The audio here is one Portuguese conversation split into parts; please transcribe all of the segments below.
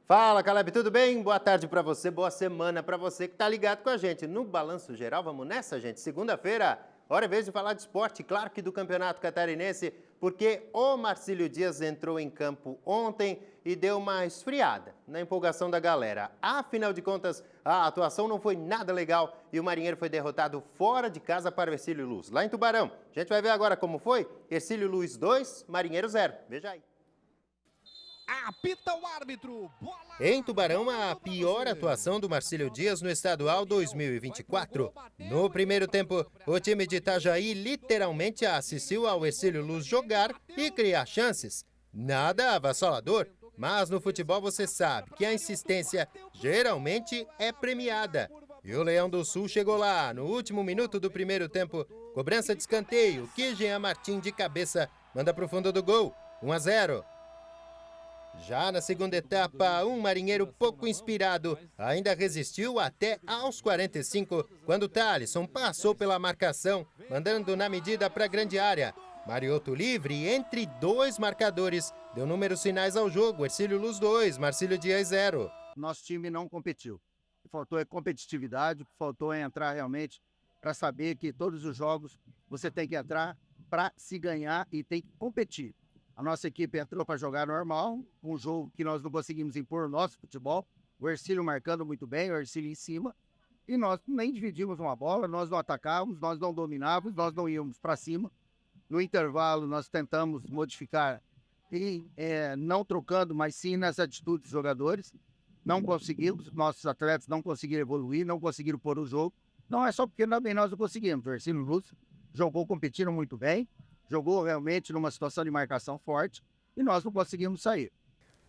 Fala, Caleb, tudo bem? Boa tarde para você, boa semana para você que tá ligado com a gente no Balanço Geral. Vamos nessa, gente? Segunda-feira, hora e vez de falar de esporte, claro que do Campeonato Catarinense, porque o Marcílio Dias entrou em campo ontem e deu uma esfriada na empolgação da galera. Afinal de contas, a atuação não foi nada legal e o Marinheiro foi derrotado fora de casa para o Hercílio Luz, lá em Tubarão. A gente vai ver agora como foi. Hercílio Luz 2, Marinheiro 0. Veja aí. Apita o árbitro. Bola... Em Tubarão, a pior atuação do Marcílio Dias no Estadual 2024. No primeiro tempo, o time de Itajaí literalmente assistiu ao Hercílio Luz jogar e criar chances. Nada avassalador, mas no futebol você sabe que a insistência geralmente é premiada. E o Leão do Sul chegou lá no último minuto do primeiro tempo. Cobrança de escanteio, que Jean Martin de cabeça manda para o fundo do gol. 1-0. Já na segunda etapa, um marinheiro pouco inspirado ainda resistiu até aos 45, quando Thalisson passou pela marcação, mandando na medida para a grande área. Mariotto livre entre dois marcadores, deu números finais ao jogo, Hercílio Luz 2, Marcílio Dias 0. Nosso time não competiu. O que faltou é competitividade, o que faltou é entrar realmente para saber que todos os jogos você tem que entrar para se ganhar e tem que competir. A nossa equipe entrou para jogar normal, um jogo que nós não conseguimos impor o nosso futebol, o Hercílio marcando muito bem, o Hercílio em cima, e nós nem dividimos uma bola, nós não atacávamos, nós não dominávamos, nós não íamos para cima. No intervalo nós tentamos modificar, e não trocando, mas sim nas atitudes dos jogadores. Não conseguimos, nossos atletas não conseguiram evoluir, não conseguiram pôr o jogo. Não é só porque também nós não conseguimos, o Hercílio Luz jogou, competindo muito bem, jogou realmente numa situação de marcação forte e nós não conseguimos sair.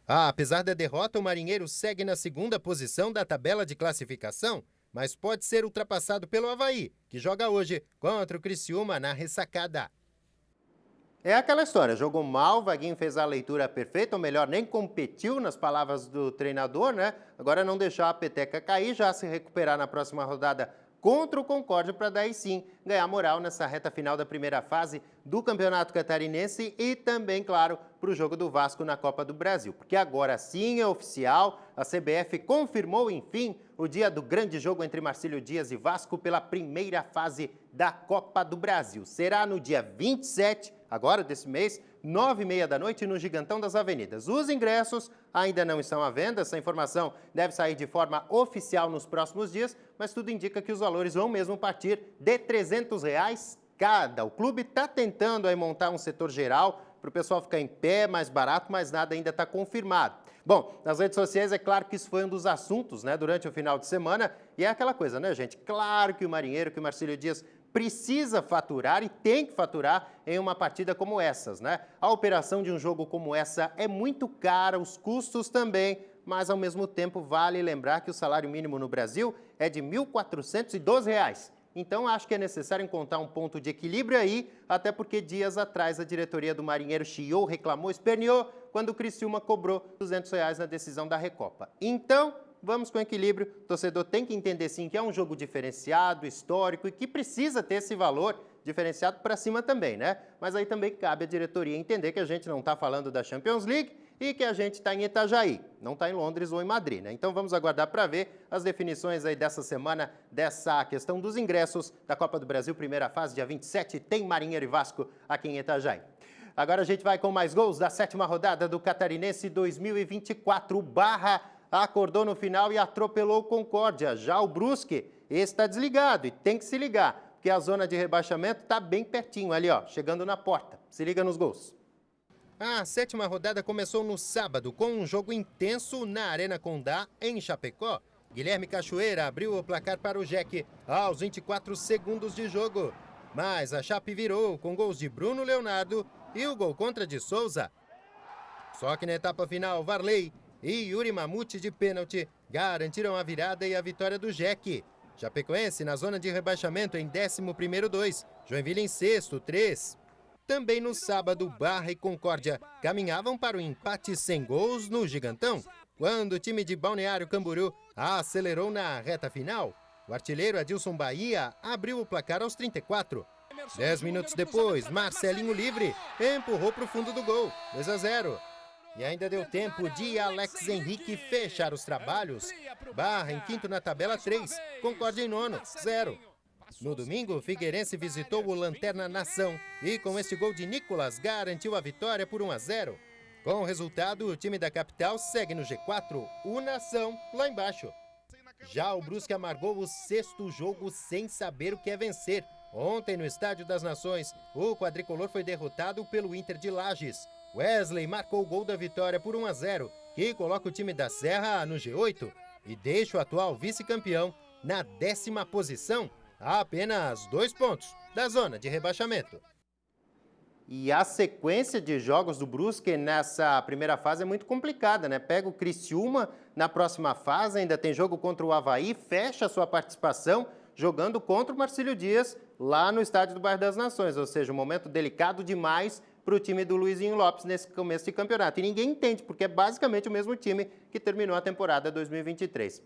Apesar da derrota, o Marinheiro segue na segunda posição da tabela de classificação, mas pode ser ultrapassado pelo Avaí, que joga hoje contra o Criciúma na ressacada. É aquela história, jogou mal, Vaguinho fez a leitura perfeita, ou melhor, nem competiu nas palavras do treinador, né? Agora não deixar a peteca cair, já se recuperar na próxima rodada contra o Concórdia para daí sim ganhar moral nessa reta final da primeira fase do Campeonato Catarinense e também, claro, para o jogo do Vasco na Copa do Brasil. Porque agora sim é oficial, a CBF confirmou, enfim, o dia do grande jogo entre Marcílio Dias e Vasco pela primeira fase da Copa do Brasil. Será no dia 27, agora desse mês, 9h30 da noite, no Gigantão das Avenidas. Os ingressos ainda não estão à venda, essa informação deve sair de forma oficial nos próximos dias, mas tudo indica que os valores vão mesmo partir de R$300 cada. O clube está tentando aí montar um setor geral para o pessoal ficar em pé, mais barato, mas nada ainda está confirmado. Bom, nas redes sociais é claro que isso foi um dos assuntos, né, durante o final de semana, e é aquela coisa, né, gente? Claro que o Marinheiro, que o Marcílio Dias precisa faturar e tem que faturar em uma partida como essas, né? A operação de um jogo como essa é muito cara, os custos também, mas ao mesmo tempo vale lembrar que o salário mínimo no Brasil é de R$ 1.412. Então acho que é necessário encontrar um ponto de equilíbrio aí, até porque dias atrás a diretoria do Marinheiro chiou, reclamou, esperneou, quando o Criciúma cobrou R$200 na decisão da Recopa. Então, vamos com equilíbrio, o torcedor tem que entender sim que é um jogo diferenciado, histórico e que precisa ter esse valor diferenciado para cima também, né? Mas aí também cabe à diretoria entender que a gente não está falando da Champions League e que a gente está em Itajaí, não está em Londres ou em Madrid, né? Então vamos aguardar para ver as definições aí dessa semana, dessa questão dos ingressos da Copa do Brasil, primeira fase, dia 27, tem Marinheiro e Vasco aqui em Itajaí. Agora a gente vai com mais gols da sétima rodada do Catarinense 2024, o Barra acordou no final e atropelou o Concórdia. Já o Brusque está desligado e tem que se ligar, porque a zona de rebaixamento está bem pertinho ali, ó, chegando na porta. Se liga nos gols. A sétima rodada começou no sábado com um jogo intenso na Arena Condá, em Chapecó. Guilherme Cachoeira abriu o placar para o Jack aos 24 segundos de jogo. Mas a Chape virou com gols de Bruno Leonardo e o gol contra de Souza. Só que na etapa final, Varley e Yuri Mamute de pênalti garantiram a virada e a vitória do Jack. Chapecoense na zona de rebaixamento em 11º 2, Joinville em 6º 3. Também no sábado, Barra e Concórdia caminhavam para o empate sem gols no Gigantão, quando o time de Balneário Camboriú acelerou na reta final. O artilheiro Adilson Bahia abriu o placar aos 34. 10 minutos depois, Marcelinho livre empurrou para o fundo do gol, 2-0. E ainda deu tempo de Alex Henrique fechar os trabalhos. Barra em quinto na tabela 3, Concórdia em nono, 0. No domingo, o Figueirense visitou o Lanterna Nação e com este gol de Nicolas garantiu a vitória por 1-0. Com o resultado, o time da capital segue no G4, o Nação lá embaixo. Já o Brusque amargou o sexto jogo sem saber o que é vencer. Ontem, no Estádio das Nações, o quadricolor foi derrotado pelo Inter de Lages. Wesley marcou o gol da vitória por 1-0, que coloca o time da Serra no G8 e deixa o atual vice-campeão na 10ª posição, a apenas 2 pontos da zona de rebaixamento. E a sequência de jogos do Brusque nessa primeira fase é muito complicada, né? Pega o Criciúma na próxima fase, ainda tem jogo contra o Avaí, fecha a sua participação jogando contra o Marcílio Dias lá no Estádio do Bairro das Nações, ou seja, um momento delicado demais para o time do Luizinho Lopes nesse começo de campeonato. E ninguém entende, porque é basicamente o mesmo time que terminou a temporada 2023.